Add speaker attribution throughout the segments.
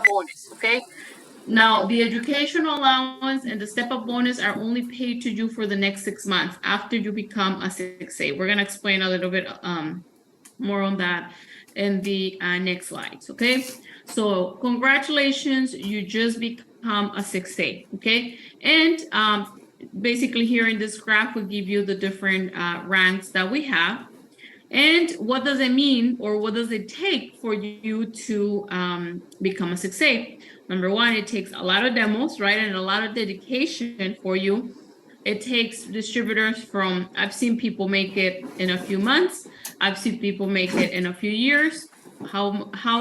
Speaker 1: bonus, okay? Now, the educational allowance and the step-up bonus are only paid to you for the next 6 months after you become a 6A. We're going to explain a little bit more on that in the next slides, okay? So congratulations, you just become a 6A, okay? And basically here in this graph, we give you the different ranks that we have. And what does it mean, or what does it take for you to become a 6A? Number one, it takes a lot of demos, right? And a lot of dedication for you. It takes distributors from, I've seen people make it in a few months. I've seen people make it in a few years. How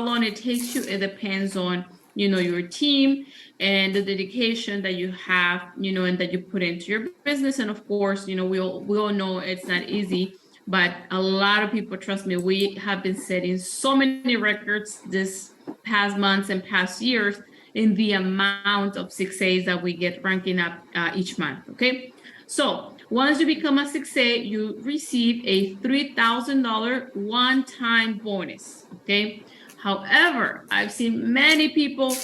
Speaker 1: long it takes you, it depends on, your team and the dedication that you have, and that you put into your business. And of course, we all know it's not easy, but a lot of people, trust me, we have been setting so many records this past months and past years in the amount of 6As that we get ranking up each month, okay? So once you become a 6A, you receive a $3,000 one-time bonus, okay? However, I've seen many people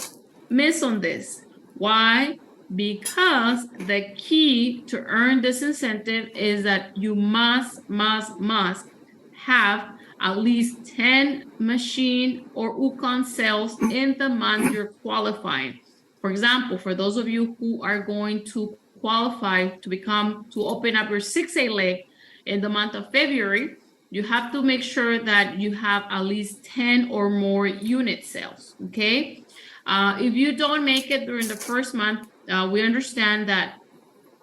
Speaker 1: miss on this. Why? Because the key to earn this incentive is that you must have at least 10 machine or UConn sales in the month you're qualifying. For example, for those of you who are going to qualify to open up your 6A leg in the month of February, you have to make sure that you have at least 10 or more unit sales, okay? If you don't make it during the first month, we understand that,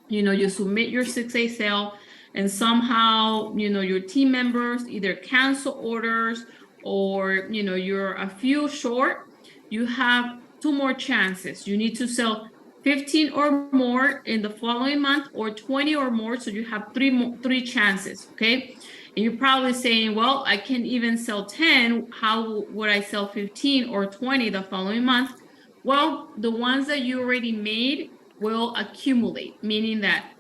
Speaker 1: you submit your 6A sale and somehow, your team members either cancel orders or, you're a few short, you have 2 more chances. You need to sell 15 or more in the following month or 20 or more. So you have three chances, okay? And you're probably saying, well, I can't even sell 10. How would I sell 15 or 20 the following month? Well, the ones that you already made will accumulate, meaning that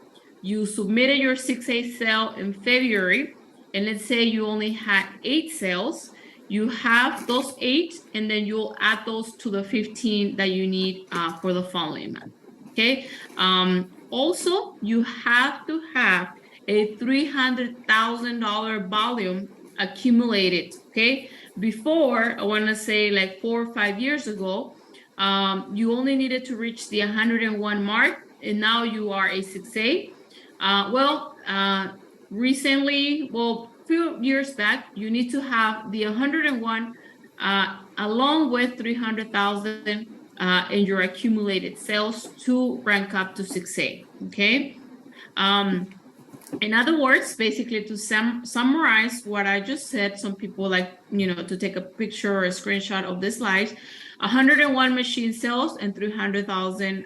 Speaker 1: you submitted your 6A sale in February, and let's say you only had 8 sales, you have those 8, and then you'll add those to the 15 that you need for the following month, okay? Also, you have to have a $300,000 volume accumulated, okay? Before, I wanna say like 4 or 5 years ago, you only needed to reach the 101 mark, and now you are a 6A. Recently, a few years back, you need to have the 101 along with 300,000 in your accumulated sales to rank up to 6A, okay? In other words, basically to summarize what I just said, some people like, to take a picture or a screenshot of this slide, 101 machine sales and 300,000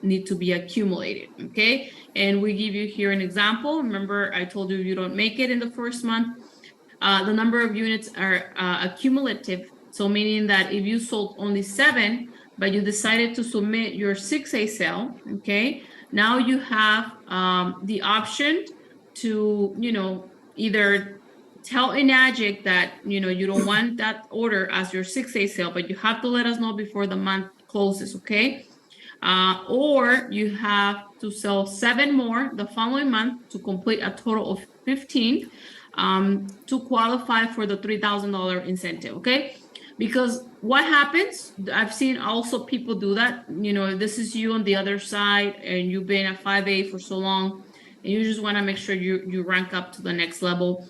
Speaker 1: need to be accumulated, okay? And we give you here an example. Remember, I told you you don't make it in the first month. The number of units are accumulative. So meaning that if you sold only 7, but you decided to submit your 6A sale, okay? Now you have the option to, either tell Enagic that, you don't want that order as your 6A sale, but you have to let us know before the month closes, okay? Or you have to sell 7 more the following month to complete a total of 15 to qualify for the $3,000 incentive, okay? Because what happens, I've seen also people do that, if this is you on the other side and you've been a 5A for so long, and you just want to make sure you rank up to the next level.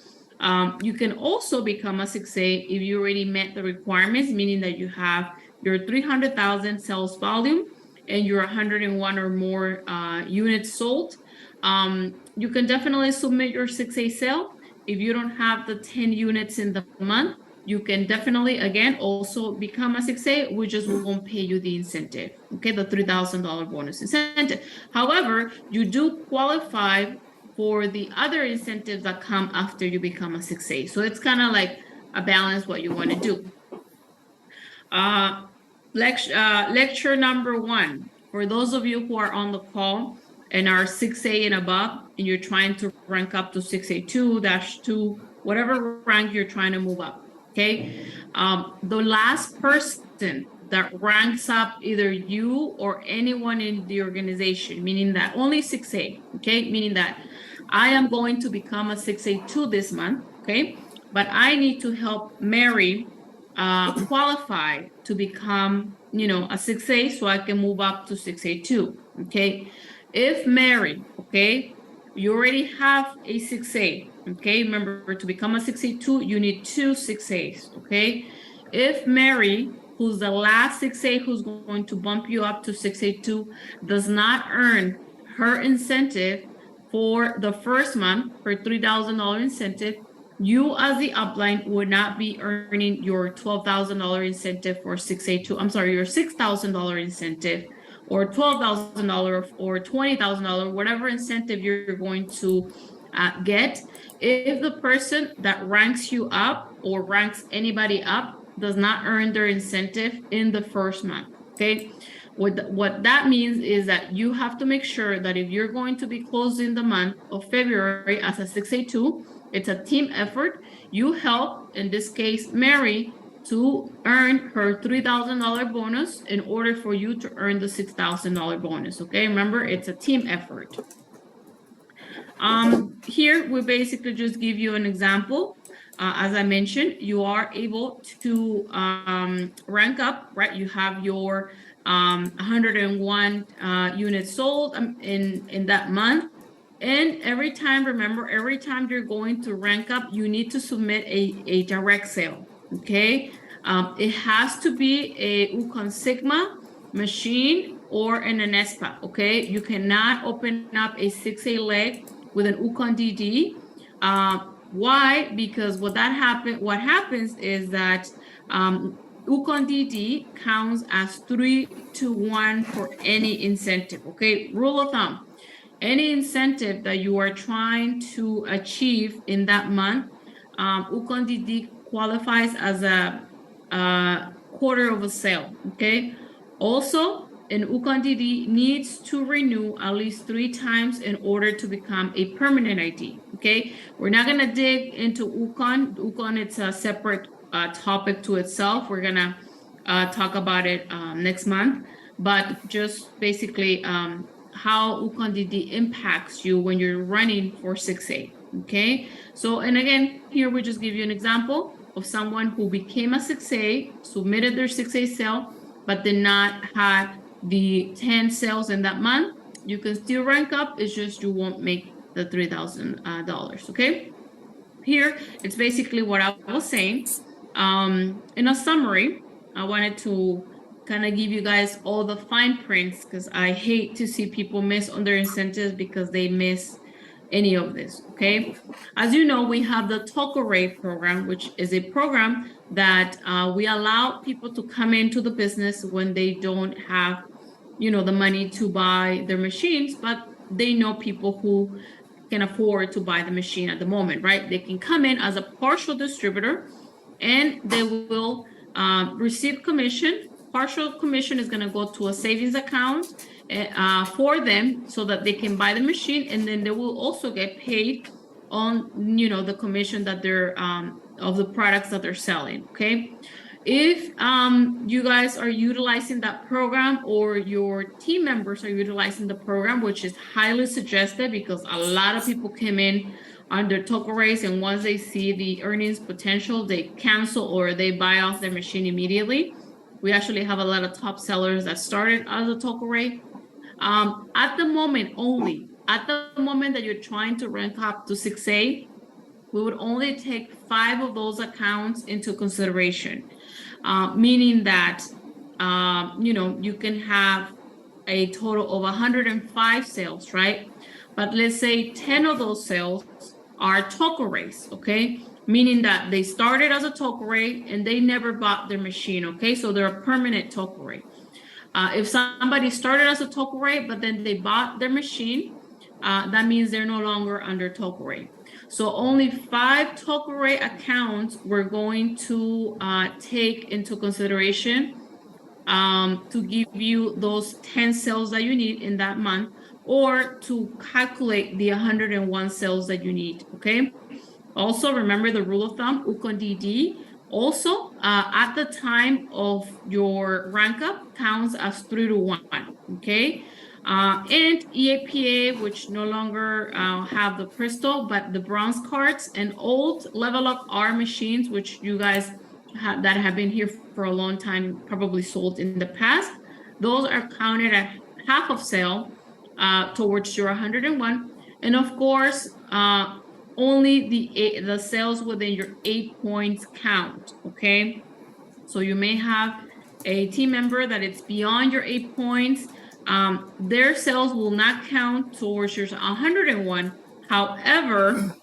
Speaker 1: You can also become a 6A if you already met the requirements, meaning that you have your 300,000 sales volume and your 101 or more units sold. You can definitely submit your 6A sale. If you don't have the 10 units in the month, you can definitely, again, also become a 6A. We just won't pay you the incentive, okay, the $3,000 bonus incentive. However, you do qualify for the other incentives that come after you become a 6A. So it's kind of like a balance what you want to do. Lecture number 1. For those of you who are on the call and are 6A and above, and you're trying to rank up to 6A2-2, whatever rank you're trying to move up, okay? The last person that ranks up either you or anyone in the organization, meaning that only 6A, okay? Meaning that I am going to become a 6A2 this month, okay? But I need to help Mary qualify to become, you know, a 6A so I can move up to 6A2, okay? If Mary, okay, you already have a 6A, okay? Remember, to become a 6A2, you need 2 6As, okay? If Mary, who's the last 6A who's going to bump you up to 6A2, does not earn her incentive for the first month, her $3,000 incentive, you as the upline would not be earning your $12,000 incentive for 6A2. I'm sorry, your $6,000 incentive or $12,000 or $20,000, whatever incentive you're going to get. If the person that ranks you up or ranks anybody up does not earn their incentive in the first month, okay? What that means is that you have to make sure that if you're going to be closing the month of February as a 6A2, it's a team effort. You help, in this case, Mary, to earn her $3,000 bonus in order for you to earn the $6,000 bonus, okay? Remember, it's a team effort. Here, we basically just give you an example. As I mentioned, you are able to rank up, right? You have your 101 units sold in that month. And every time, remember, every time you're going to rank up, you need to submit a direct sale, okay? It has to be a Ukon Sigma machine or an Anespa, okay? You cannot open up a 6A leg with an Ukon DD. Why? Because what happens is that Ukon DD counts as 3-to-1 for any incentive, okay? Rule of thumb. Any incentive that you are trying to achieve in that month, Ukon DD qualifies as a quarter of a sale, okay? Also, an Ukon DD needs to renew at least 3 times in order to become a permanent ID, okay? We're not gonna dig into Ukon. Ukon, it's a separate topic to itself. We're gonna talk about it next month, but just basically, how Ukon DD impacts you when you're running for 6A, okay? So, and again, here we just give you an example of someone who became a 6A, submitted their 6A sale, but did not have the 10 sales in that month. You can still rank up, it's just you won't make the $3,000, okay? Here, it's basically what I was saying. In a summary, I wanted to kind of give you guys all the fine prints because I hate to see people miss on their incentives because they miss any of this, okay? As you know, we have the Tokorei program, which is a program that we allow people to come into the business when they don't have, you know, the money to buy their machines, but they know people who can afford to buy the machine at the moment, right? They can come in as a partial distributor and they will receive commission. Partial commission is going to go to a savings account for them so that they can buy the machine, and then they will also get paid on, you know, the commission that they're of the products that they're selling, okay? If you guys are utilizing that program or your team members are utilizing the program, which is highly suggested because a lot of people came in under Tokoreis, and once they see the earnings potential, they cancel or they buy off their machine immediately. We actually have a lot of top sellers that started as a Tokorei. At the moment only, at the moment that you're trying to rank up to 6A, we would only take 5 of those accounts into consideration, meaning that, you know, you can have a total of 105 sales, right? But let's say 10 of those sales are Tokoreis, okay? Meaning that they started as a Tokorei and they never bought their machine, okay? So they're a permanent Tokorei. If somebody started as a Tokorei, but then they bought their machine, that means they're no longer under Tokorei. So only 5 Tokorei accounts we're going to take into consideration to give you those 10 sales that you need in that month, or to calculate the 101 sales that you need, okay? Also, remember the rule of thumb, Ukon DD Also, at the time of your rank up counts as 3-1, okay? And EAPA, which no longer have the crystal, but the bronze cards and old level up R machines, which you guys that have been here for a long time, probably sold in the past, those are counted at half of sale towards your 101. And of course, only the sales within your 8 points count, okay? So you may have a team member that it's beyond your 8 points. Their sales will not count towards your 101. However,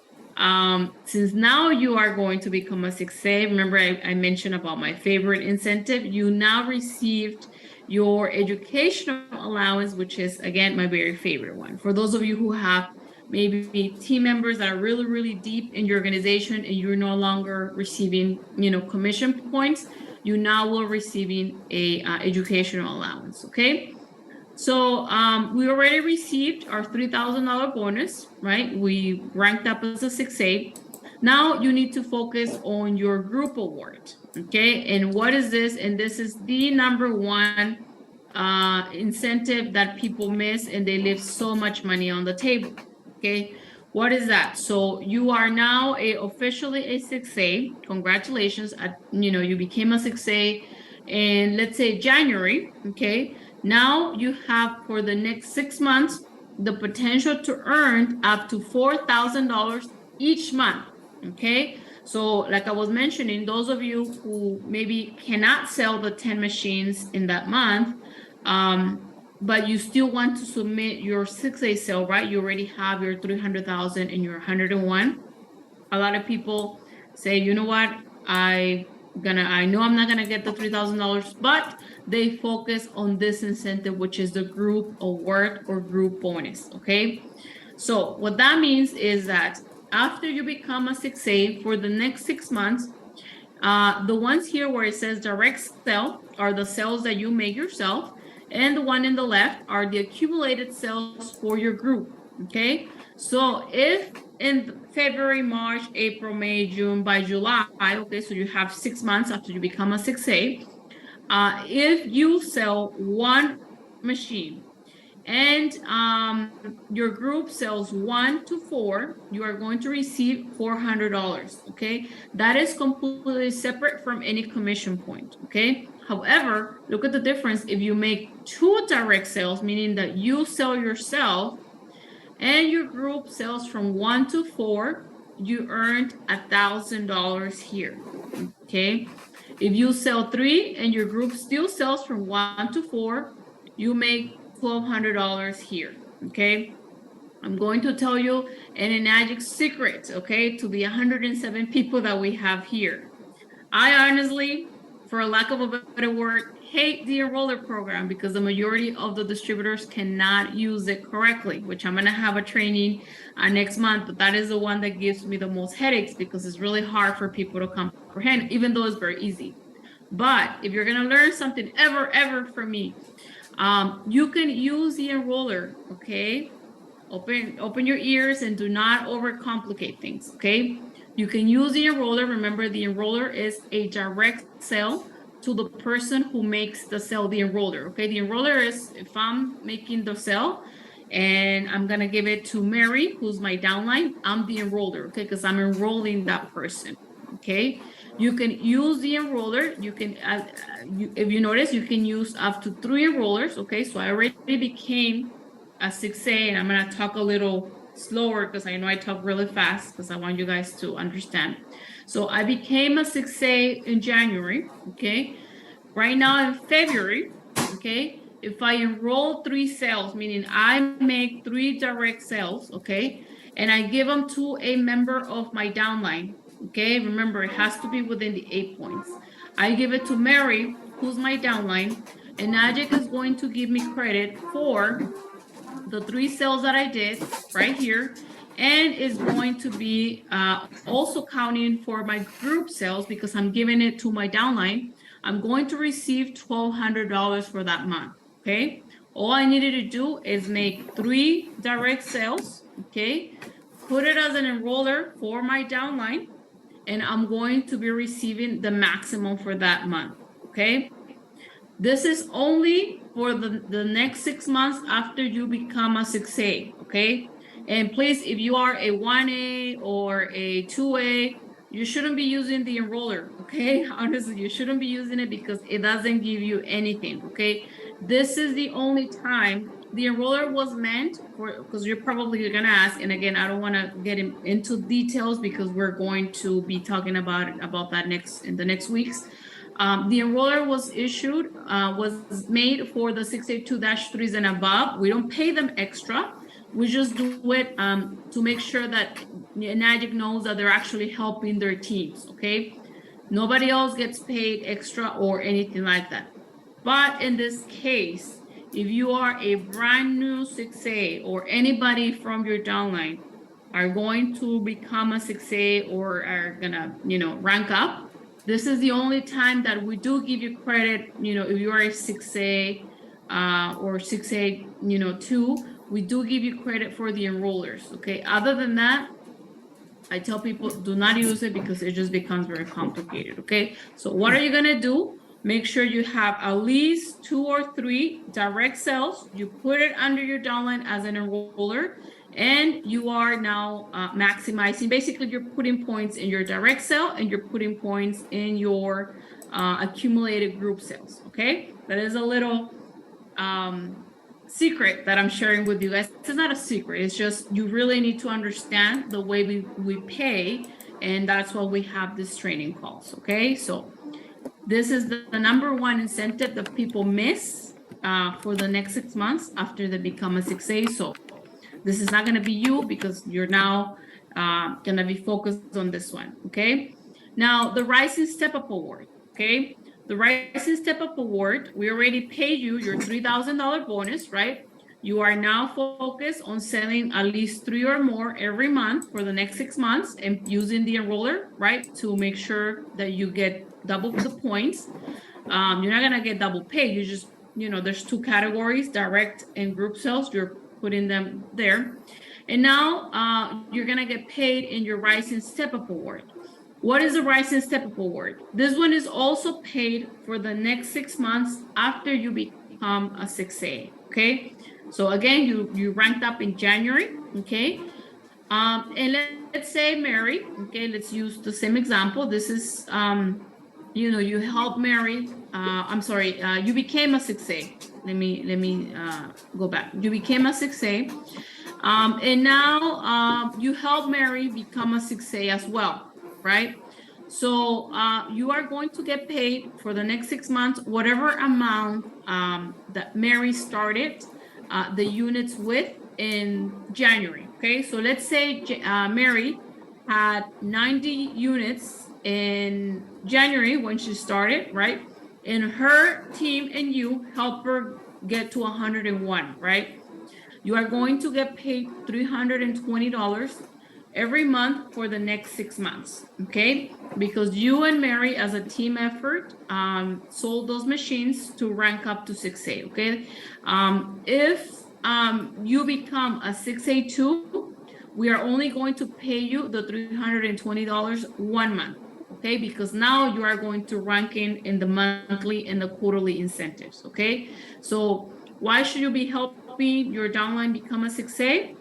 Speaker 1: since now you are going to become a 6A, remember I mentioned about my favorite incentive, you now received your educational allowance, which is, again, my very favorite one. For those of you who have maybe team members that are really, really deep in your organization and you're no longer receiving, commission points, you now will receiving a educational allowance, okay? So we already received our $3,000 bonus, right? We ranked up as a 6A. Now you need to focus on your group award, okay? And what is this? And this is the number one incentive that people miss, and they leave so much money on the table, okay? What is that? So you are now officially a 6A. Congratulations. You became a 6A in, let's say, January, okay? Now you have, for the next 6 months, the potential to earn up to $4,000 each month, okay? So like I was mentioning, those of you who maybe cannot sell the 10 machines in that month, but you still want to submit your 6A sale, right? You already have your 300,000 and your 101. A lot of people say, you know what? I know I'm not gonna get the $3,000, but they focus on this incentive, which is the group award or group bonus, okay? So what that means is that after you become a 6A, for the next 6 months, the ones here where it says direct sale are the sales that you make yourself, and the one in the left are the accumulated sales for your group, okay? So if in February, March, April, May, June, by July, okay, so you have 6 months after you become a 6A, if you sell one machine and your group sells 1 to 4, you are going to receive $400, okay? That is completely separate from any commission point, okay? However, look at the difference. If you make 2 direct sales, meaning that you sell yourself, and your group sells from 1 to 4, you earned $1,000 here, okay? If you sell 3 and your group still sells from 1 to 4, you make $1,200 here, okay? I'm going to tell you an enigmatic secret, okay, to the 107 people that we have here. I honestly, for lack of a better word, hate the enroller program because the majority of the distributors cannot use it correctly, which I'm going to have a training next month, but that is the one that gives me the most headaches because it's really hard for people to comprehend, even though it's very easy. But if you're going to learn something ever from me, you can use the enroller, okay? Open your ears and do not overcomplicate things, okay? You can use the enroller. Remember, the enroller is a direct sale to the person who makes the sale, the enroller, okay? The enroller is, if I'm making the sale and I'm gonna give it to Mary, who's my downline, I'm the enroller, okay? Because I'm enrolling that person, okay? You can use the enroller. You can, if you notice, you can use up to 3 enrollers, okay? So I already became a 6A, and I'm gonna talk a little slower because I know I talk really fast because I want you guys to understand. So I became a 6A in January, okay? Right now in February, okay? If I enroll 3 sales, meaning I make 3 direct sales, okay? And I give them to a member of my downline, okay? Remember, it has to be within the 8 points. I give it to Mary, who's my downline, and Najik is going to give me credit for the 3 sales that I did right here, and is going to be also counting for my group sales because I'm giving it to my downline. I'm going to receive $1,200 for that month, okay? All I needed to do is make 3 direct sales, okay? Put it as an enroller for my downline, and I'm going to be receiving the maximum for that month, okay? This is only for the next 6 months after you become a 6A, okay? And please, if you are a 1A or a 2A, you shouldn't be using the enroller, okay? Honestly, you shouldn't be using it because it doesn't give you anything, okay? This is the only time the enroller was meant for, because you're probably gonna ask, and again, I don't wanna get into details because we're going to be talking about that in the next weeks. The enroller was issued, was made for the 682-3s and above. We don't pay them extra. We just do it to make sure that NAGIC knows that they're actually helping their teams, okay? Nobody else gets paid extra or anything like that. But in this case, if you are a brand new 6A or anybody from your downline are going to become a 6A or are gonna, rank up, this is the only time that we do give you credit, if you are a 6A or 6A, 2, we do give you credit for the enrollers, okay? Other than that, I tell people do not use it because it just becomes very complicated, okay? So what are you gonna do? Make sure you have at least 2 or 3 direct sales. You put it under your downline as an enroller, and you are now maximizing. Basically, you're putting points in your direct sale and you're putting points in your accumulated group sales, okay? That is a little secret that I'm sharing with you guys. It's not a secret. It's just you really need to understand the way we pay, and that's why we have this training calls, okay? So this is the number one incentive that people miss for the next 6 months after they become a 6A. So this is not going to be you because you're now going to be focused on this one, okay? Now, the Rising Step Up Award, okay? The Rising Step Up Award, we already paid you your $3,000 bonus, right? You are now focused on selling at least 3 or more every month for the next 6 months and using the enroller, right, to make sure that you get double the points. You're not gonna get double pay. You just, there's 2 categories, direct and group sales. You're putting them there. And now you're gonna get paid in your Rising Step Up Award. What is the Rising Step Up Award? This one is also paid for the next 6 months after you become a 6A, okay? So again, you ranked up in January, okay? And let's say Mary, okay, let's use the same example. This is, you help Mary, you became a 6A. Let me go back. You became a 6A. And now you help Mary become a 6A as well, right? So you are going to get paid for the next 6 months, whatever amount that Mary started the units with in January, okay? So let's say Mary had 90 units in January when she started, right? And her team and you help her get to 101, right? You are going to get paid $320 every month for the next 6 months, okay? Because you and Mary, as a team effort, sold those machines to rank up to 6A, okay? If you become a 6A2, we are only going to pay you the $320 1 month, okay? Because now you are going to rank in the monthly and the quarterly incentives, okay? So why should you be helping your downline become a 6A?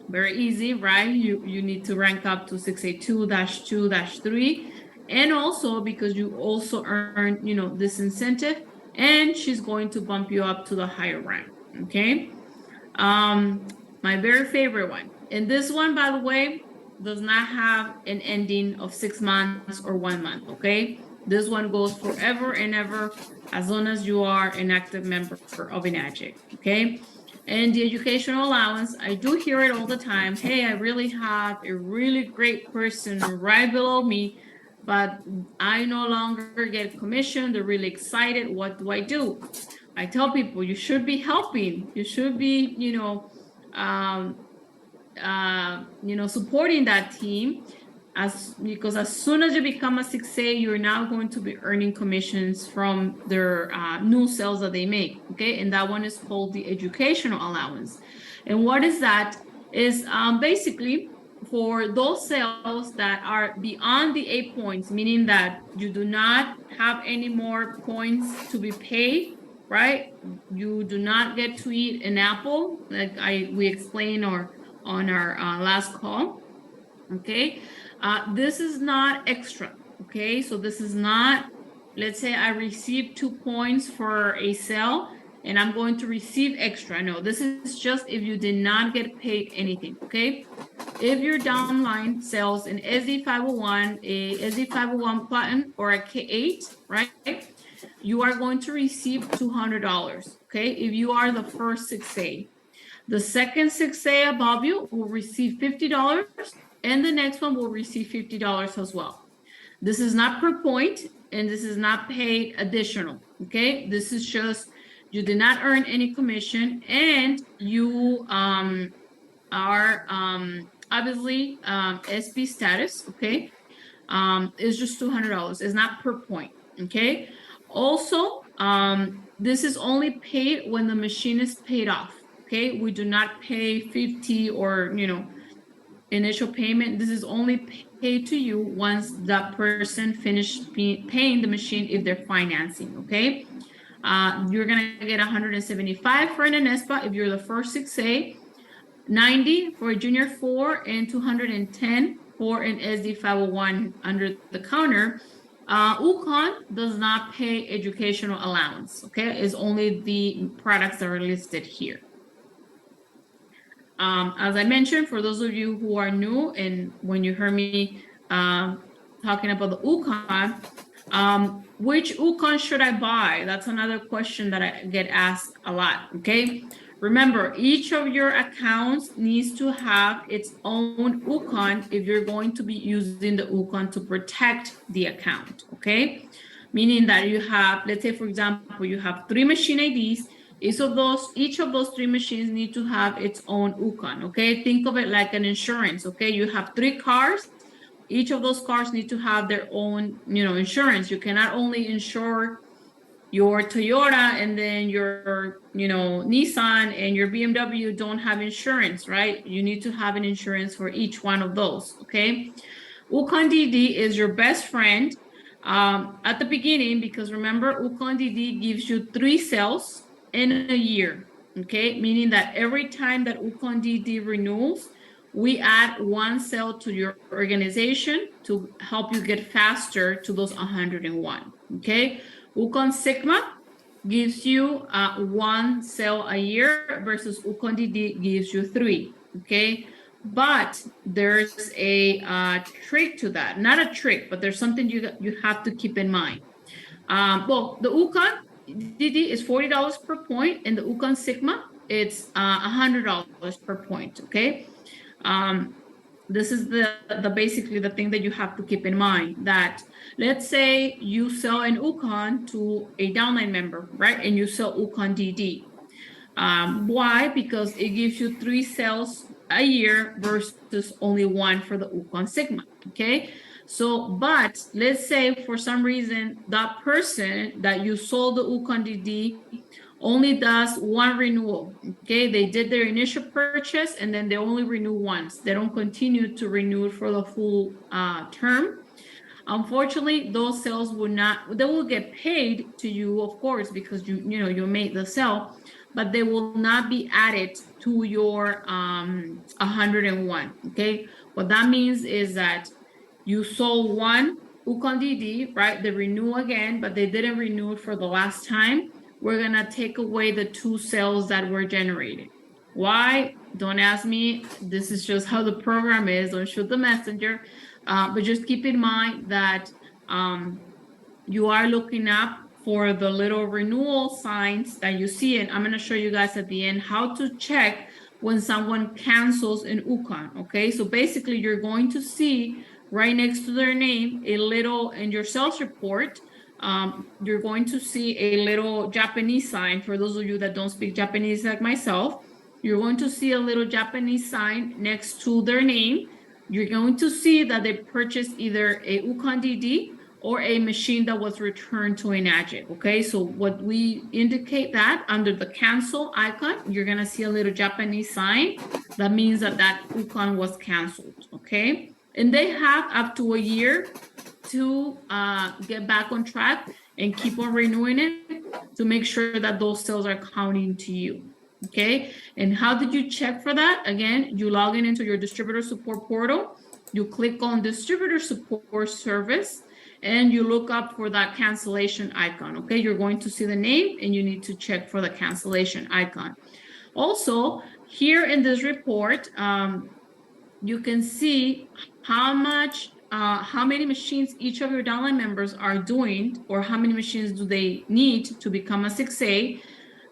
Speaker 1: Very easy, right? You need to rank up to 6A2-2-3, and also because you also earn, this incentive, and she's going to bump you up to the higher rank, okay? My very favorite one, and this one, by the way, does not have an ending of 6 months or 1 month, okay? This one goes forever and ever as long as you are an active member of NAGIC, okay? And the educational allowance, I do hear it all the time. Hey, I really have a really great person right below me, but I no longer get commission. They're really excited. What do? I tell people you should be helping. You should be, supporting that team. Because as soon as you become a 6A, you're now going to be earning commissions from their new sales that they make, okay? And that one is called the educational allowance. And what is that? Is basically for those sales that are beyond the 8 points, meaning that you do not have any more points to be paid, right? You do not get to eat an apple, like we explained on our last call. Okay, this is not extra. Okay, so this is not, let's say I received 2 points for a sale and I'm going to receive extra. No, this is just if you did not get paid anything. Okay, if your downline sells an SD501, a SD501 Platinum, or a K8, right, you are going to receive $200. Okay, if you are the first 6A. The second 6A above you will receive $50, and the next one will receive $50 as well. This is not per point, and this is not paid additional. Okay, this is just you did not earn any commission, and you are obviously SB status. Okay, it's just $200. It's not per point. Okay, also this is only paid when the machine is paid off. Okay, we do not pay 50 or initial payment. This is only paid to you once that person finished paying the machine if they're financing. Okay, you're gonna get 175 for an ANESPA if you're the first 6A, 90 for a junior 4, and 210 for an SD501 under the counter. UConn does not pay educational allowance. Okay, it's only the products that are listed here. As I mentioned, for those of you who are new, and when you heard me talking about the UConn, which UConn should I buy? That's another question that I get asked a lot. Okay, remember, each of your accounts needs to have its own UConn if you're going to be using the UConn to protect the account. Okay, meaning that you have, let's say, for example, you have 3 machine IDs. Each of those 3 machines need to have its own UConn. Okay, think of it like an insurance. Okay, you have 3 cars. Each of those cars need to have their own, insurance. You cannot only insure your Toyota and then your, Nissan and your BMW don't have insurance, right? You need to have an insurance for each one of those. Okay, UConn DD is your best friend at the beginning, because remember, UConn DD gives you 3 sales in a year. Okay, meaning that every time that UConn DD renews, we add 1 sale to your organization to help you get faster to those 101. Okay, UConn Sigma gives you 1 sale a year versus UConn DD gives you 3. Okay, but there's a trick to that. Not a trick, but there's something you have to keep in mind. Well, the UConn DD is $40 per point, and the UConn Sigma, it's $100 per point. Okay, this is the basically the thing that you have to keep in mind, that let's say you sell an UConn to a downline member, right? And you sell UConn DD. Why? Because it gives you 3 sales a year versus only 1 for the UConn Sigma. Okay, so, but let's say for some reason that person that you sold the UConn DD only does 1 renewal. Okay, they did their initial purchase and then they only renew once. They don't continue to renew it for the full term. Unfortunately, those sales they will get paid to you, of course, because you made the sale, but they will not be added to your 101. Okay, what that means is that you sold 1 UConn DD, right? They renew again, but they didn't renew it for the last time. We're gonna take away the 2 sales that were generated. Why? Don't ask me. This is just how the program is. Don't shoot the messenger. But just keep in mind that you are looking up for the little renewal signs that you see. And I'm going to show you guys at the end how to check when someone cancels an UConn. Okay, so basically you're going to see right next to their name a little, in your sales report, you're going to see a little Japanese sign. For those of you that don't speak Japanese like myself, you're going to see a little Japanese sign next to their name. You're going to see that they purchased either a UConn DD or a machine that was returned to Enagic. Okay, so what we indicate that under the cancel icon, you're gonna see a little Japanese sign. That means that UConn was canceled. okay? And they have up to a year to get back on track and keep on renewing it to make sure that those sales are counting to you, okay? And how did you check for that? Again, you log in into your distributor support portal, you click on distributor support service, and you look up for that cancellation icon, okay? You're going to see the name and you need to check for the cancellation icon. Also, here in this report, you can see how many machines each of your downline members are doing, or how many machines do they need to become a 6A.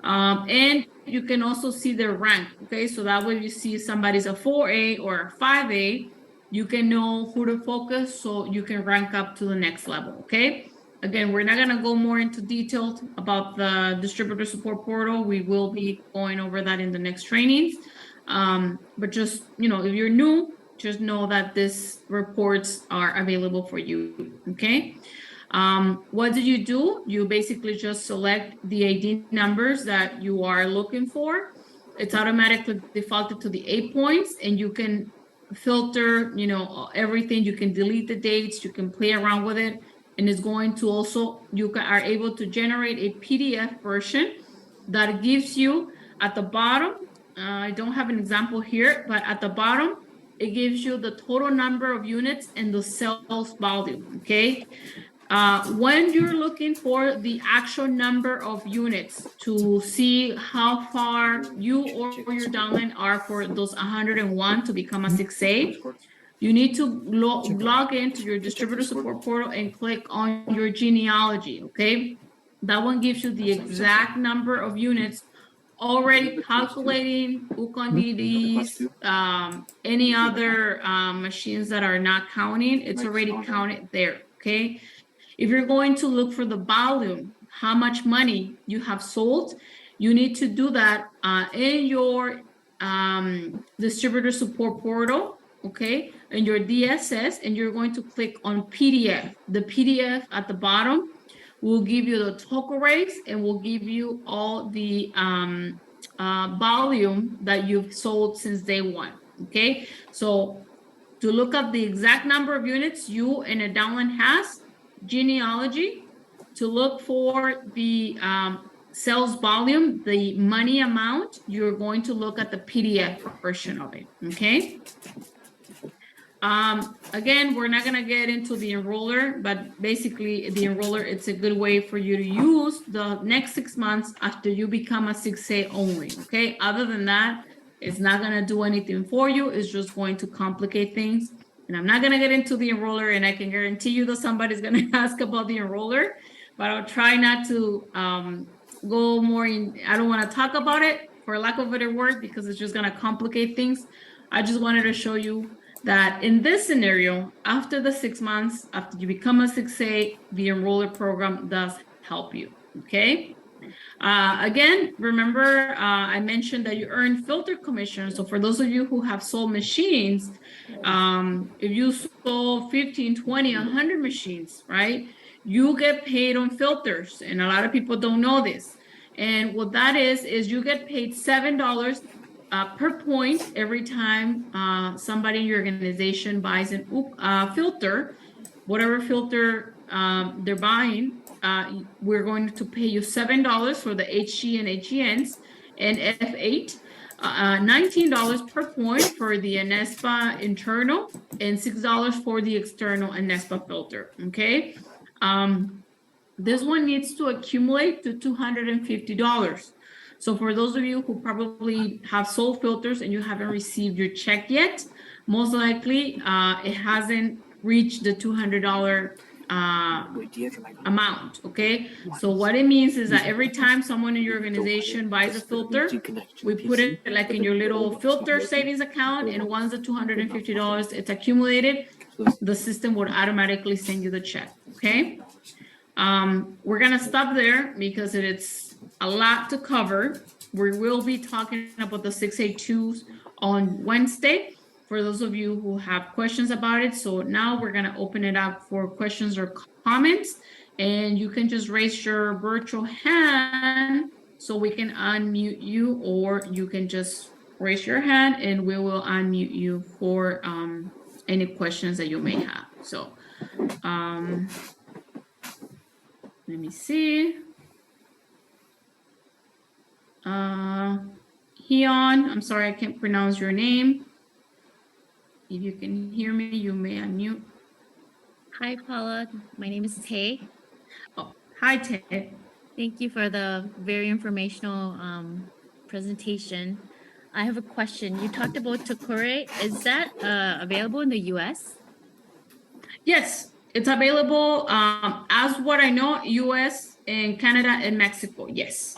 Speaker 1: And you can also see their rank, okay? So that way you see somebody's a 4A or a 5A, you can know who to focus so you can rank up to the next level, okay? Again, we're not gonna go more into detail about the distributor support portal. We will be going over that in the next trainings. But just, you know, if you're new, just know that these reports are available for you, okay? What do? You basically just select the ID numbers that you are looking for. It's automatically defaulted to the 8 points, and you can filter, you know, everything. You can delete the dates, you can play around with it, and it's going to also, are able to generate a PDF version that gives you at the bottom, I don't have an example here, but at the bottom, it gives you the total number of units and the sales volume, okay? When you're looking for the actual number of units to see how far you or your downline are for those 101 to become a 6A, you need to log into your distributor support portal and click on your genealogy, okay? That one gives you the exact number of units already calculating UCONDs, any other machines that are not counting, it's already counted there, okay? If you're going to look for the volume, how much money you have sold, you need to do that in your distributor support portal, okay, in your DSS, and you're going to click on PDF. The PDF at the bottom will give you the total rates and will give you all the volume that you've sold since day one, okay? So to look up the exact number of units you and a downline has, genealogy. To look for the sales volume, the money amount, you're going to look at the PDF version of it, okay? Again, we're not gonna get into the enroller, but basically the enroller, it's a good way for you to use the next 6 months after you become a 6A only, okay? Other than that, it's not gonna do anything for you. It's just going to complicate things. And I'm not gonna get into the enroller, and I can guarantee you that somebody's gonna ask about the enroller, but I'll try not to go more in. I don't wanna talk about it for lack of a better word, because it's just gonna complicate things. I just wanted to show you that in this scenario, after the 6 months, after you become a 6A, the enroller program does help you, okay? Again, remember, I mentioned that you earn filter commission. So for those of you who have sold machines, if you sold 15, 20, 100 machines, right? You get paid on filters, and a lot of people don't know this. And what that is you get paid $7 per point every time somebody in your organization buys a filter, whatever filter they're buying. We're going to pay you $7 for the HG and HENs and F8, $19 per point for the ANESPA internal, and $6 for the external ANESPA filter, okay? This one needs to accumulate to $250. So for those of you who probably have sold filters and you haven't received your check yet, most likely it hasn't reached the $200 amount, okay? So what it means is that every time someone in your organization buys a filter, we put it like in your little filter savings account, and once the $250 it's accumulated, the system would automatically send you the check, okay? We're gonna stop there because it's a lot to cover. We will be talking about the 6A2s on Wednesday for those of you who have questions about it. So now we're gonna open it up for questions or comments, and you can just raise your virtual hand so we can unmute you, or you can just raise your hand and we will unmute you for any questions that you may have. So let me see. Heon, I'm sorry, I can't pronounce your name. If you can hear me, you may unmute.
Speaker 2: Hi, Paula. My name is Tay.
Speaker 1: Oh, hi, Ted.
Speaker 2: Thank you for the very informational presentation. I have a question. You talked about Tokore. Is that available in the US?
Speaker 1: Yes, it's available. As what I know, US and Canada and Mexico. Yes.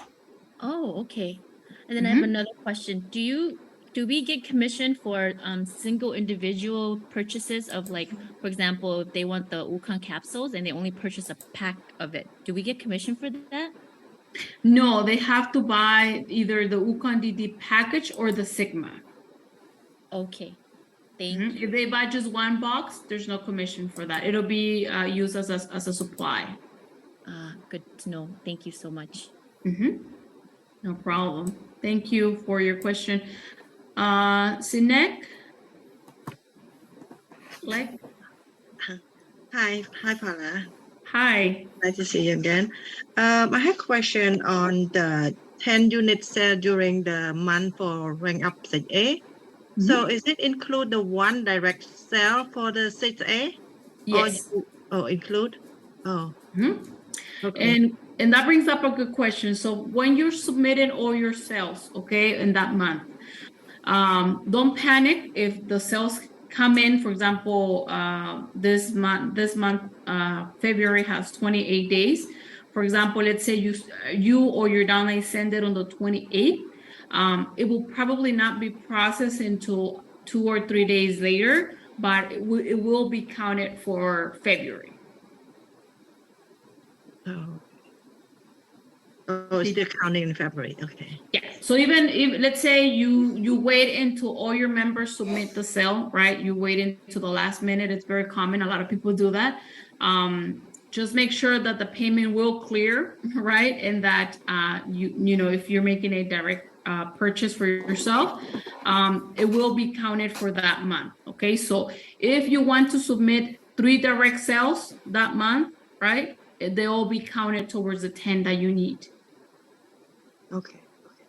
Speaker 2: Oh, okay. And then I have another question. Do we get commission for single individual purchases of, like, for example, if they want the Ukon capsules and they only purchase a pack of it? Do we get commission for that?
Speaker 1: No, they have to buy either the Ukon DD package or the Sigma.
Speaker 2: Okay. Thank you.
Speaker 1: If they buy just one box, there's no commission for that. It'll be used as a supply.
Speaker 2: Good to know. Thank you so much.
Speaker 1: No problem. Thank you for your question. Sinek? Like?
Speaker 3: Hi, Paula.
Speaker 1: Hi.
Speaker 3: Nice to see you again. I have a question on the 10 unit sale during the month for rank up 6A. So is it include the one direct sale for the 6A?
Speaker 1: Yes.
Speaker 3: Or include? Oh. Okay.
Speaker 1: And that brings up a good question. So when you're submitting all your sales, okay, in that month, don't panic if the sales come in. For example, this month, February has 28 days. For example, let's say you or your downline send it on the 28th. It will probably not be processed until 2 or 3 days later, but it will be counted for February.
Speaker 3: Oh, it's still counting in February. Okay.
Speaker 1: Yeah. So even if, let's say you wait until all your members submit the sale, right? You wait until the last minute. It's very common. A lot of people do that. Just make sure that the payment will clear, right? And that you know, if you're making a direct purchase for yourself, it will be counted for that month. Okay. So if you want to submit 3 direct sales that month, right? They will be counted towards the 10 that you need.
Speaker 3: Okay.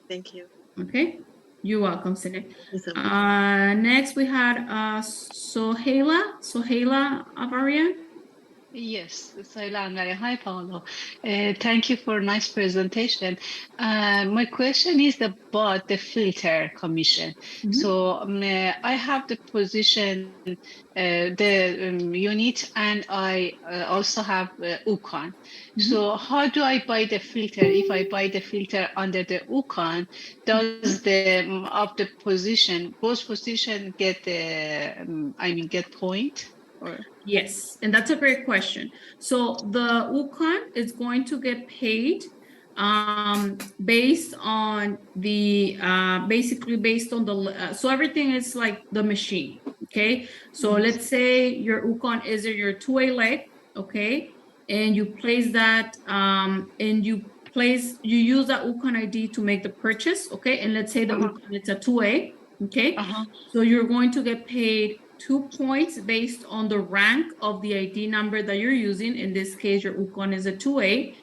Speaker 3: Thank you.
Speaker 1: Okay. You're welcome, Sinek.
Speaker 3: So
Speaker 1: Next we had Sohaila Avarian.
Speaker 4: Yes, Soila. Hi, Paolo. Thank you for nice presentation. My question is about the filter commission. So I have the position, the unit, and I also have Ukon. So how do I buy the filter? If I buy the filter under the Ukon, does the of the position, both position get the, get point? Or?
Speaker 1: Yes, and that's a great question. So the Ukon is going to get paid based on the basically based on the so everything is like the machine. Okay, so let's say your Ukon is your 2A leg, okay, and you place that and you use that Ukon ID to make the purchase, okay, and let's say the Ukon it's a 2A, okay, so you're going to get paid 2 points based on the rank of the ID number that you're using. In this case, your Ukon is a 2A.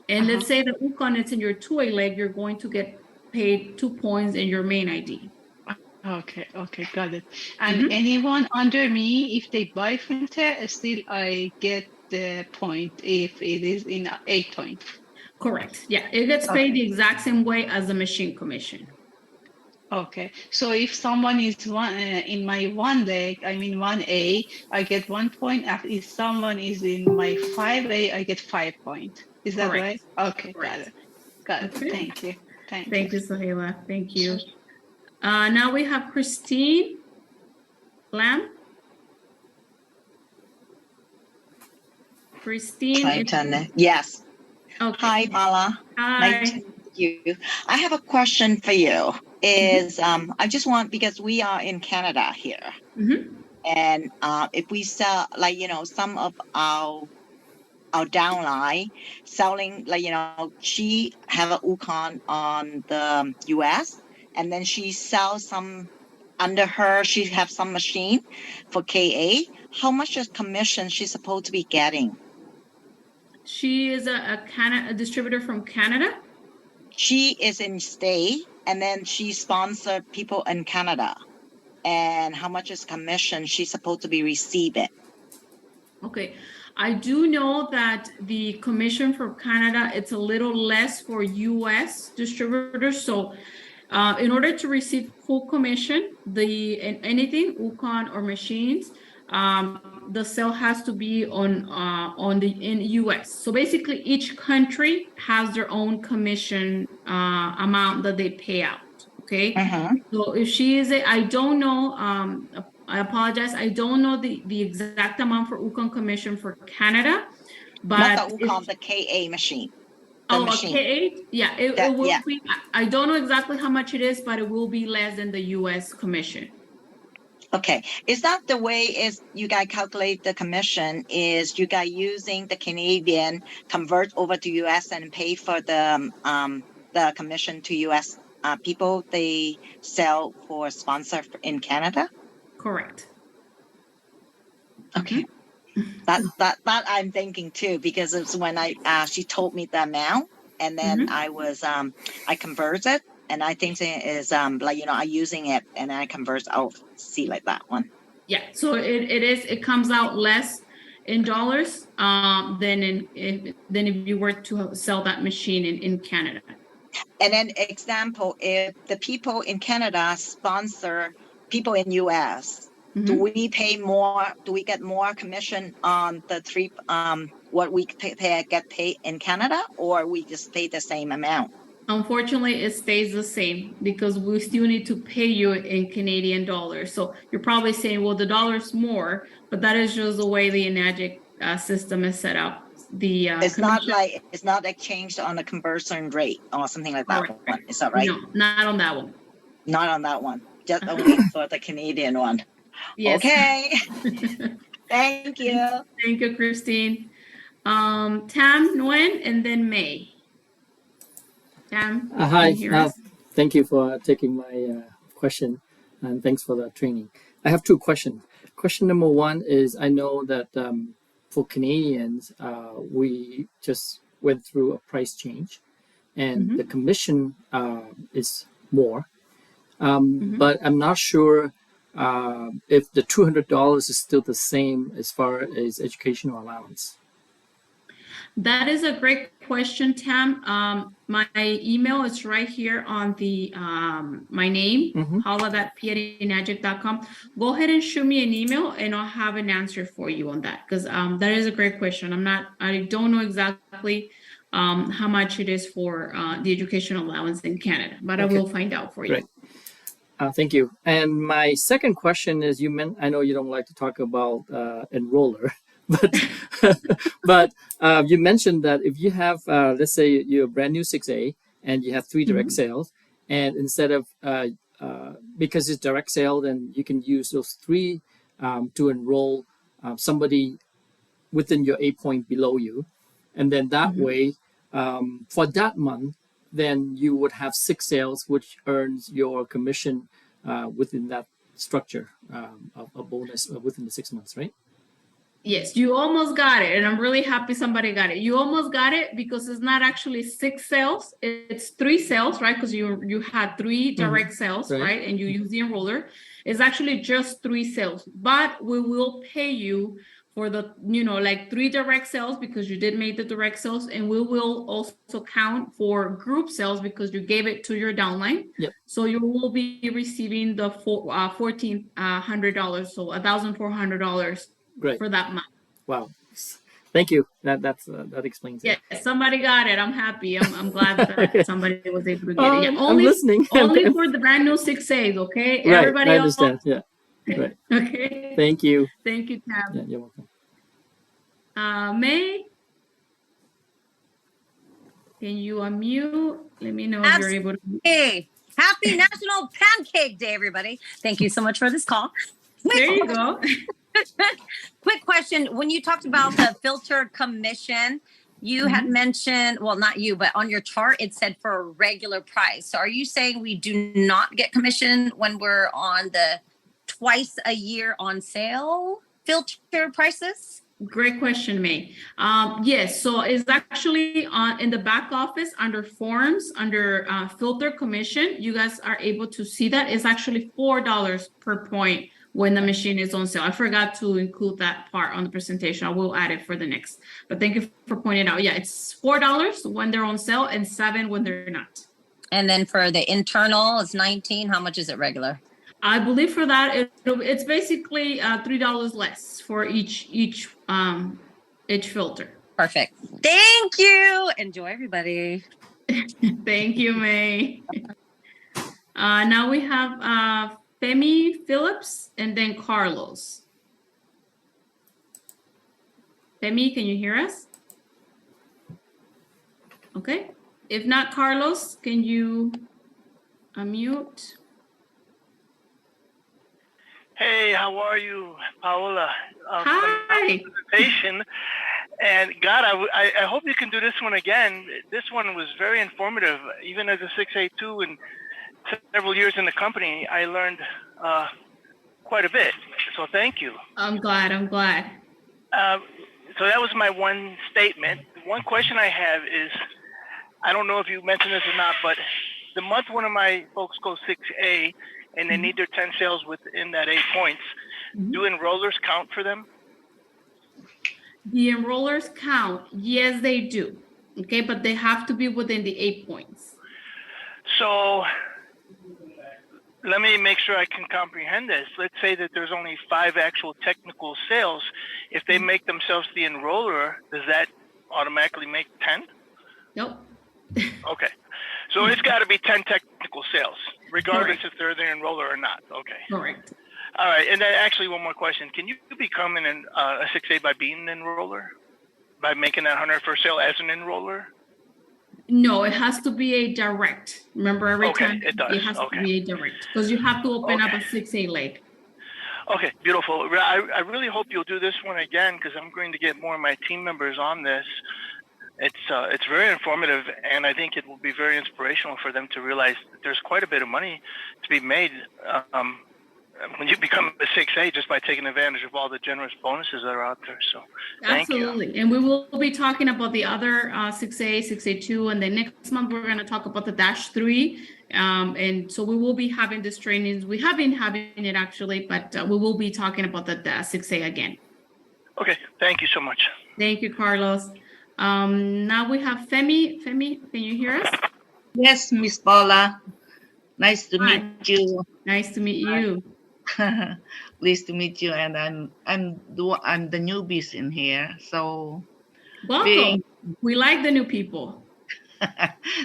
Speaker 1: And let's say the Ukon is in your 2A leg, you're going to get paid 2 points in your main ID.
Speaker 4: Okay, got it. And anyone under me, if they buy filter, still I get the point if it is in 8 point.
Speaker 1: Correct. Yeah, it gets paid the exact same way as the machine commission.
Speaker 4: Okay, so if someone is in my 1 leg, I mean 1A, I get 1 point. If someone is in my 5A, I get 5 points. Is that right? Okay,
Speaker 1: Correct.
Speaker 4: Got it. Okay. Thank you.
Speaker 1: Thank you, Sohaila. Thank you. Now we have Christine Lamb. Christine.
Speaker 5: Hi, Tanya. Yes.
Speaker 1: Okay.
Speaker 5: Hi, Paula.
Speaker 1: Hi.
Speaker 5: Nice to meet you. I have a question for you. I just want, because we are in Canada here, and if we sell, like, some of our downline selling, like, she have a Ukon on the US, and then she sells some under her, she have some machine for KA. How much is commission she's supposed to be getting?
Speaker 1: She is a distributor from Canada.
Speaker 5: She is in state, and then she sponsored people in Canada. And how much is commission she's supposed to be receiving?
Speaker 1: Okay, I do know that the commission for Canada, it's a little less for US distributors. So in order to receive full commission, anything, Ukon or machines, the sale has to be in US. So basically each country has their own commission amount that they pay out. Okay. So if she is I don't know, I apologize. I don't know the exact amount for Ukon commission for Canada, but
Speaker 5: not the Ukon, the KA machine.
Speaker 1: Machine. KA? Yeah, it will be. I don't know exactly how much it is, but it will be less than the US commission.
Speaker 5: Okay. Is that the way is you guys calculate the commission? Is you guys using the Canadian, convert over to US and pay for the commission to US people they sell for sponsor in Canada?
Speaker 1: Correct.
Speaker 5: Okay. That I'm thinking too, because it's when she told me the amount, and then I was I converted, and I think it is like, you know, I using it and I convert out, see like that one. Yeah.
Speaker 1: So it comes out less in dollars than if you were to sell that machine in Canada.
Speaker 5: And then example, if the people in Canada sponsor people in US, do we pay more? Do we get more commission on the three what we get paid in Canada, or we just pay the same amount?
Speaker 1: Unfortunately, it stays the same because we still need to pay you in Canadian dollars. So you're probably saying, well, the dollar's more, but that is just the way the Enagic system is set up.
Speaker 5: It's not exchanged on a conversion rate or something like that one. Is that right?
Speaker 1: No, not on that one.
Speaker 5: Not on that one. Just only for the Canadian one. Yes. Okay. Thank you.
Speaker 1: Thank you, Christine. Tam Nguyen and then May. Tam,
Speaker 6: hi. Thank you for taking my question, and thanks for the training. I have two questions. Question number one is, I know that for Canadians, we just went through a price change, and the commission is more. But I'm not sure if the $200 is still the same as far as educational allowance.
Speaker 1: That is a great question, Tam. My email is right here on the my name, hala.p@enagic.com. Go ahead and shoot me an email, and I'll have an answer for you on that, because that is a great question. I don't know exactly how much it is for the educational allowance in Canada, but I will find out for you.
Speaker 6: Great. Thank you. And my second question is, I know you don't like to talk about enroller, but you mentioned that if you have, let's say you're a brand new 6A and you have 3 direct sales, and instead of, because it's direct sale, then you can use those 3 to enroll somebody within your 8 point below you. And then that way, for that month, then you would have 6 sales, which earns your commission within that structure of a bonus within the 6 months, right?
Speaker 1: Yes, you almost got it. And I'm really happy somebody got it. You almost got it, because it's not actually 6 sales. It's 3 sales, right? Because you had 3 direct sales, right? And you use the enroller. It's actually just 3 sales, but we will pay you for the, 3 direct sales because you did make the direct sales, and we will also count for group sales because you gave it to your downline.
Speaker 6: Yep.
Speaker 1: So you will be receiving the $1,400, so $1,400 for that month.
Speaker 6: Wow. Thank you. That explains it.
Speaker 1: Yeah, somebody got it. I'm happy. I'm glad that somebody was able to get it. Yeah,
Speaker 6: I'm listening.
Speaker 1: Only for the brand new 6As, okay?
Speaker 6: Right,
Speaker 1: Everybody
Speaker 6: I
Speaker 1: else.
Speaker 6: understand. Yeah. Right.
Speaker 1: Okay.
Speaker 6: Thank you.
Speaker 1: Thank you, Tam.
Speaker 6: Yeah, you're welcome.
Speaker 1: May, can you unmute? Let me know if you're able to.
Speaker 7: Hey, happy National Pancake Day, everybody. Thank you so much for this call.
Speaker 1: There you go.
Speaker 7: Quick question. When you talked about the filter commission, you had mentioned, well, not you, but on your chart, it said for a regular price. So are you saying we do not get commission when we're on the twice a year on sale filter prices?
Speaker 1: Great question, May. Yes, so it's actually in the back office under forms, under filter commission. You guys are able to see that. It's actually $4 per point when the machine is on sale. I forgot to include that part on the presentation. I will add it for the next. But thank you for pointing out. Yeah, it's $4 when they're on sale and $7 when they're not.
Speaker 7: And then for the internal, it's 19. How much is it regular?
Speaker 1: I believe for that it's basically $3 less for each filter.
Speaker 7: Perfect. Thank you. Enjoy, everybody.
Speaker 1: Thank you, May. Now we have Femi Phillips and then Carlos. Femi, can you hear us? Okay. If not, Carlos, can you unmute?
Speaker 8: Hey, how are you, Paola?
Speaker 1: Hi.
Speaker 8: Presentation. And God, I hope you can do this one again. This one was very informative. Even as a 682 and several years in the company, I learned quite a bit. So thank you.
Speaker 1: I'm glad.
Speaker 8: So that was my one statement. One question I have is, I don't know if you mentioned this or not, but the month one of my folks go 6A and they need their 10 sales within that 8 points, do enrollers count for them?
Speaker 1: The enrollers count. Yes, they do. Okay, but they have to be within the 8 points.
Speaker 8: So let me make sure I can comprehend this. Let's say that there's only 5 actual technical sales. If they make themselves the enroller, does that automatically make 10?
Speaker 1: Nope.
Speaker 8: Okay. So it's got to be 10 technical sales, regardless
Speaker 1: Correct.
Speaker 8: if they're the enroller or not. Okay.
Speaker 1: Correct.
Speaker 8: All right. And then actually one more question. Can you become a 6A by being an enroller? By making that 100 for sale as an enroller?
Speaker 1: No, it has to be a direct. Remember, every time
Speaker 8: it does.
Speaker 1: it has to be a direct because you have to open up a 6A leg.
Speaker 8: Okay, beautiful. I really hope you'll do this one again because I'm going to get more of my team members on this. It's very informative, and I think it will be very inspirational for them to realize that there's quite a bit of money to be made when you become a 6A just by taking advantage of all the generous bonuses that are out there. So thank
Speaker 1: Absolutely.
Speaker 8: you.
Speaker 1: And we will be talking about the other 6A, 6A2, and then next month we're going to talk about the -3. And so we will be having this trainings. We have been having it actually, but we will be talking about the 6A again.
Speaker 8: Okay, thank you so much.
Speaker 1: Thank you, Carlos. Now we have Femi. Femi, can you hear us?
Speaker 9: Yes, Miss Paula. Nice to
Speaker 1: Hi.
Speaker 9: meet you.
Speaker 1: Nice to meet you.
Speaker 9: Pleased to meet you. And I'm the newbies in here. So
Speaker 1: Welcome. We like the new people.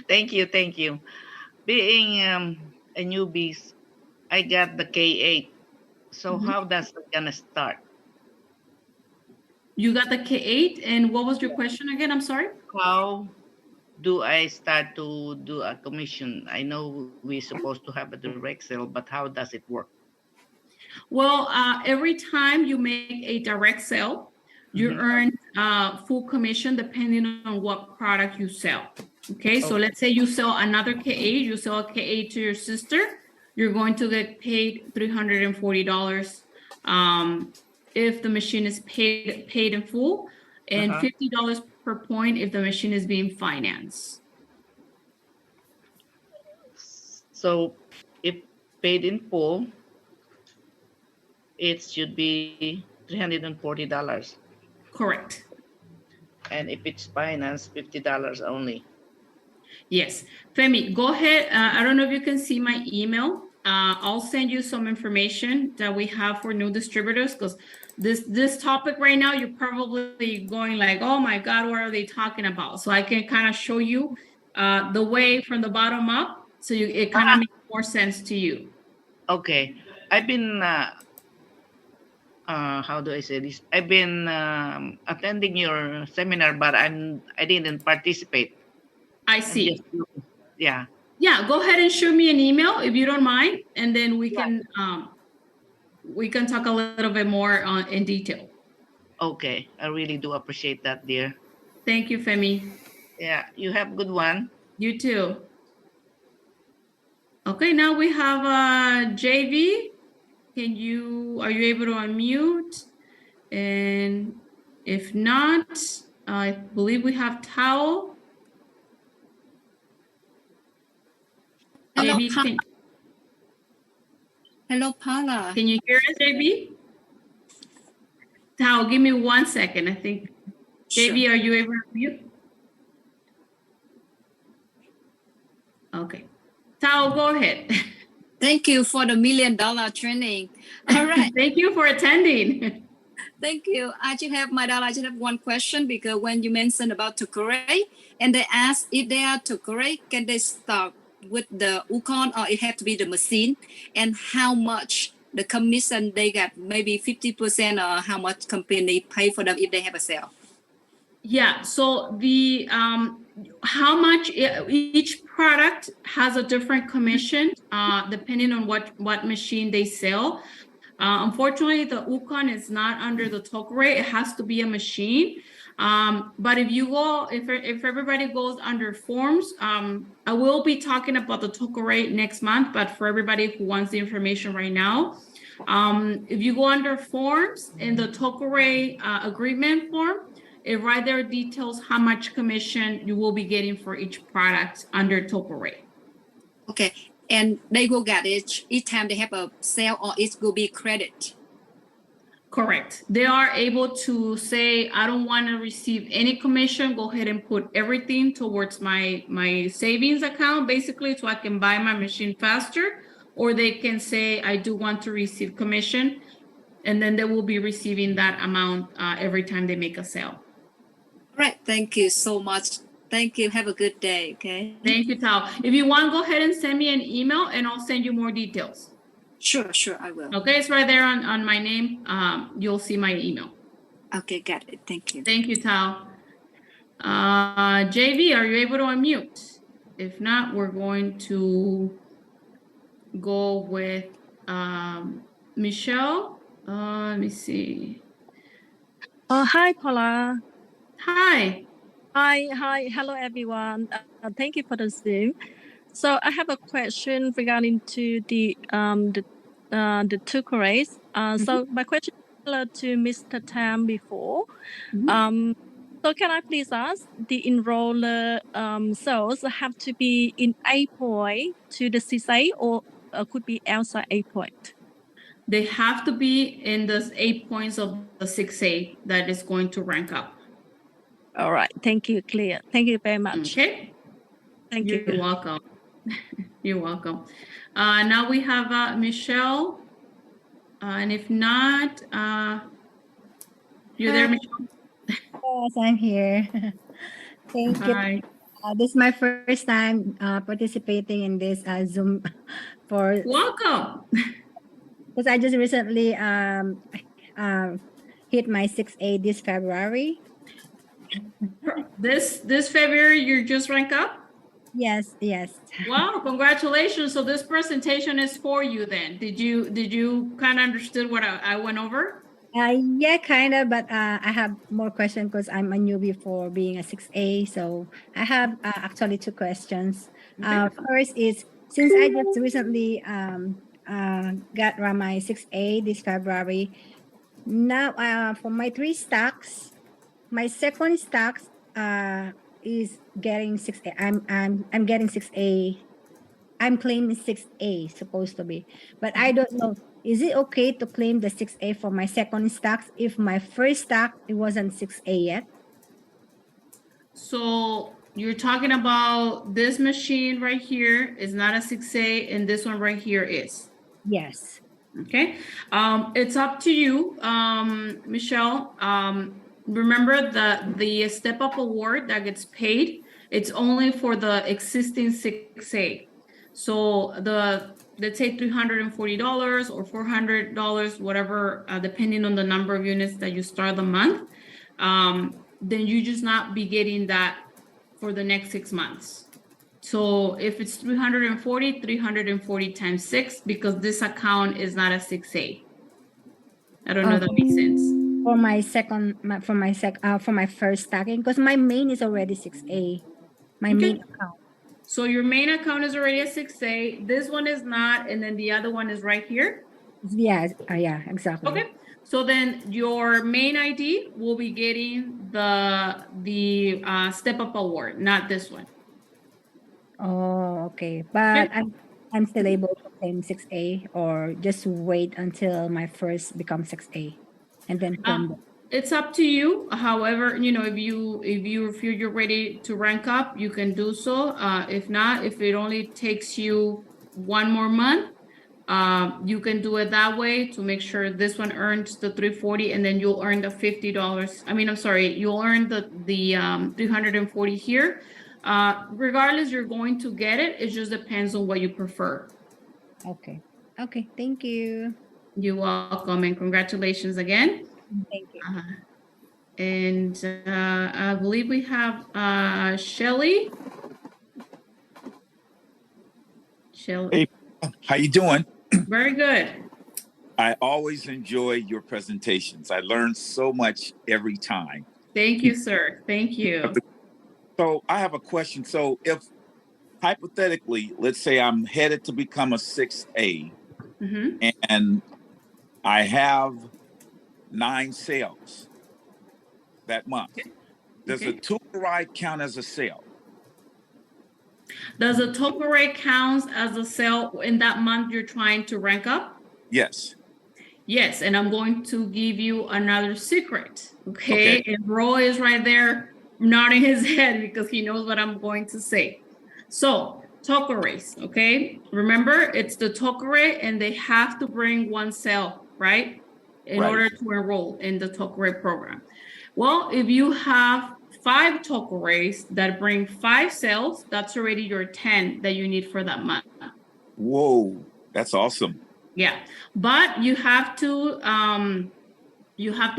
Speaker 9: thank you. Being a newbies, I got the K8. So how does it gonna start?
Speaker 1: You got the K8, and what was your question again? I'm sorry.
Speaker 9: How do I start to do a commission? I know we're supposed to have a direct sale, but how does it work?
Speaker 1: Well, every time you make a direct sale, you earn full commission depending on what product you sell. Okay, so let's say you sell another K8, you sell a K8 to your sister, you're going to get paid $340 if the machine is paid in full, and $50 per point if the machine is being financed.
Speaker 9: So if paid in full, it should be $340.
Speaker 1: Correct.
Speaker 9: And if it's financed, $50 only.
Speaker 1: Yes. Femi, go ahead. I don't know if you can see my email. I'll send you some information that we have for new distributors because this topic right now, you're probably going like, oh my God, what are they talking about? So I can kind of show you the way from the bottom up so it kind of makes more sense to you.
Speaker 9: Okay. I've been, how do I say this? I've been attending your seminar, but I didn't participate.
Speaker 1: I see.
Speaker 9: Yeah.
Speaker 1: Yeah, go ahead and shoot me an email if you don't mind, and then we can talk a little bit more in detail.
Speaker 9: Okay, I really do appreciate that, dear.
Speaker 1: Thank you, Femi.
Speaker 9: Yeah, you have good one.
Speaker 1: You too. Okay, now we have JV. Are you able to unmute? And if not, I believe we have Tao.
Speaker 10: Hello,
Speaker 1: JV,
Speaker 10: Hello, Paula.
Speaker 1: can you hear us, JV? Tao, give me 1 second. I think,
Speaker 10: Sure.
Speaker 1: JV, are you able to mute? Okay. Tao, go ahead.
Speaker 10: Thank you for the $1 million training. All right.
Speaker 1: Thank you for attending.
Speaker 10: Thank you. I just have one question because when you mentioned about Tokore and they asked if they are Tokore, can they start with the Ukon or it have to be the machine and how much the commission they got, maybe 50% or how much company pay for them if they have a sale?
Speaker 1: Yeah, so the how much each product has a different commission depending on what machine they sell. Unfortunately, the Ukon is not under the Tokore. It has to be a machine. But if everybody goes under forms, I will be talking about the Tokore next month. But for everybody who wants the information right now, if you go under forms in the Tokore agreement form, it right there details how much commission you will be getting for each product under Tokore.
Speaker 10: Okay. And they will get it each time they have a sale or it will be credit.
Speaker 1: Correct. They are able to say, I don't want to receive any commission. Go ahead and put everything towards my savings account, basically, so I can buy my machine faster. Or they can say, I do want to receive commission. And then they will be receiving that amount every time they make a sale.
Speaker 10: All right. Thank you so much. Thank you. Have a good day. Okay.
Speaker 1: Thank you, Tao. If you want, go ahead and send me an email and I'll send you more details.
Speaker 10: Sure, I will.
Speaker 1: Okay, it's right there on my name. You'll see my email.
Speaker 10: Okay, got it. Thank you.
Speaker 1: Thank you, Tao. JV, are you able to unmute? If not, we're going to go with Michelle. Let me see.
Speaker 11: Hi, Paula.
Speaker 1: Hi.
Speaker 11: Hi. Hello, everyone. Thank you for the Zoom. So I have a question regarding to the two queries. So my question is similar to Mr. Tam before. So can I please ask the enroller cells have to be in A point to the CSA or could be outside A point?
Speaker 1: They have to be in the 8 points of the 6A that is going to rank up.
Speaker 11: All right. Thank you. Clear. Thank you very much.
Speaker 1: Okay.
Speaker 11: Thank you.
Speaker 1: You're welcome. You're welcome. Now we have Michelle. And if not, you're there, Michelle?
Speaker 12: Yes, I'm here. Thank you. This is my first time participating in this Zoom for.
Speaker 1: Welcome.
Speaker 12: Because I just recently hit my 6A this February.
Speaker 1: This February, you just rank up?
Speaker 12: Yes.
Speaker 1: Wow, congratulations. So this presentation is for you then. Did you kind of understood what I went over?
Speaker 12: Yeah, kind of, but I have more questions because I'm a newbie for being a 6A. So I have actually two questions.
Speaker 1: Okay.
Speaker 12: First is, since I just recently got my 6A this February, now for my 3 stocks, my second stocks is getting 6A. I'm getting 6A. I'm claiming 6A supposed to be, but I don't know. Is it okay to claim the 6A for my second stocks if my first stock it wasn't 6A yet?
Speaker 1: So you're talking about this machine right here is not a 6A and this one right here is.
Speaker 12: Yes.
Speaker 1: Okay. It's up to you, Michelle. Remember the step up award that gets paid, it's only for the existing 6A. So let's say $340 or $400, whatever, depending on the number of units that you start the month, then you just not be getting that for the next 6 months. So if it's 340 times 6, because this account is not a 6A. I don't know if that makes sense.
Speaker 12: for my first stacking, because my main is already 6A. My
Speaker 1: Okay.
Speaker 12: main account.
Speaker 1: So your main account is already a 6A. This one is not, and then the other one is right here.
Speaker 12: Yeah, yeah, exactly.
Speaker 1: Okay. So then your main ID will be getting the step up award, not this one.
Speaker 12: Oh, okay. But I'm still able to claim 6A, or just wait until my first becomes 6A and then claim it.
Speaker 1: It's up to you. However, you know, if you feel you're ready to rank up, you can do so. If not, if it only takes you one more month, you can do it that way to make sure this one earns the 340, and then you'll earn the $50. I mean, I'm sorry, you'll earn the 340 here. Regardless, you're going to get it. It just depends on what you prefer.
Speaker 12: Okay. Okay. Thank you.
Speaker 1: You're welcome, and congratulations again.
Speaker 12: Thank you.
Speaker 1: And I believe we have Shelly. Shelly.
Speaker 13: Hey, how you doing?
Speaker 1: Very good.
Speaker 13: I always enjoy your presentations. I learn so much every time.
Speaker 1: Thank you, sir. Thank you.
Speaker 13: So I have a question. So if hypothetically, let's say I'm headed to become a 6A, and I have 9 sales that month, does a Tokurai count as a sale?
Speaker 1: Does a Tokurai count as a sale in that month you're trying to rank up?
Speaker 13: Yes.
Speaker 1: Yes, and I'm going to give you another secret, okay? And Roy is right there nodding his head because he knows what I'm going to say. So, Tokurais, okay? Remember, it's the Tokurai, and they have to bring 1 sale, right? In order to enroll in the Tokurai program. Well, if you have 5 Tokurais that bring 5 sales, that's already your 10 that you need for that month.
Speaker 13: Whoa, that's awesome.
Speaker 1: Yeah, but you have to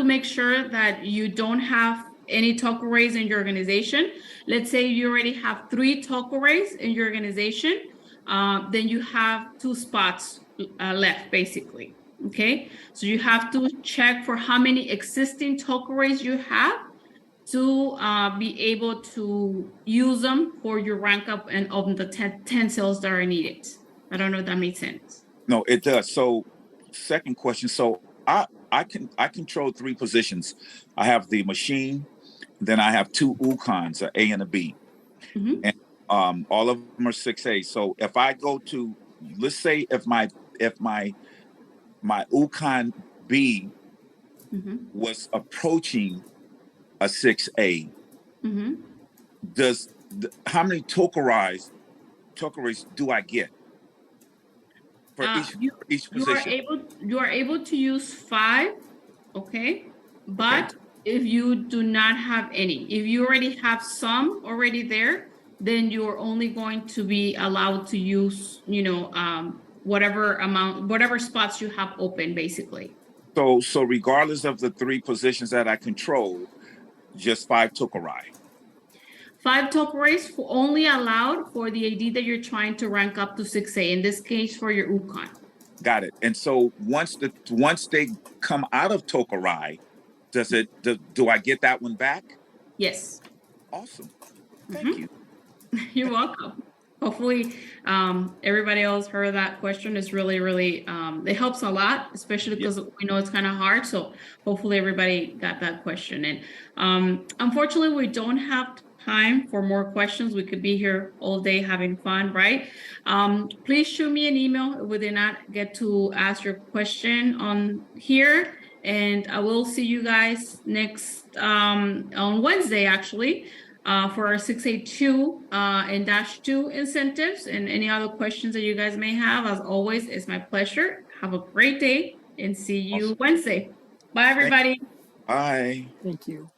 Speaker 1: make sure that you don't have any Tokurais in your organization. Let's say you already have 3 Tokurais in your organization, then you have 2 spots left, basically. Okay, so you have to check for how many existing Tokurais you have to be able to use them for your rank up and of the 10 sales that are needed. I don't know if that makes sense.
Speaker 13: No, it does. So, second question. So I control 3 positions. I have the machine, then I have 2 Ukons, an A and a B, and all of them are 6A. So if I go to, let's say, if my Ukon B was approaching a 6A, how many Tokurais do I get? For each position.
Speaker 1: You are able to use 5, okay? But if you do not have any, if you already have some already there, then you're only going to be allowed to use, you know, whatever spots you have open, basically.
Speaker 13: So regardless of the 3 positions that I control, just 5 Tokurai. 5
Speaker 1: Tokurais only allowed for the ID that you're trying to rank up to 6A, in this case for your Ukon.
Speaker 13: Got it. And so once they come out of Tokurai, do I get that one back?
Speaker 1: Yes.
Speaker 13: Awesome. Thank you.
Speaker 1: You're welcome. Hopefully everybody else heard that question. It's really, really, it helps a lot, especially because we know it's kind of hard. So hopefully everybody got that question. And unfortunately, we don't have time for more questions. We could be here all day having fun, right? Please shoot me an email if we did not get to ask your question on here. And I will see you guys next on Wednesday, actually, for our 682 and -2 incentives, and any other questions that you guys may have. As always, it's my pleasure. Have a great day and see you Wednesday. Bye, everybody.
Speaker 13: Bye.
Speaker 6: Thank you.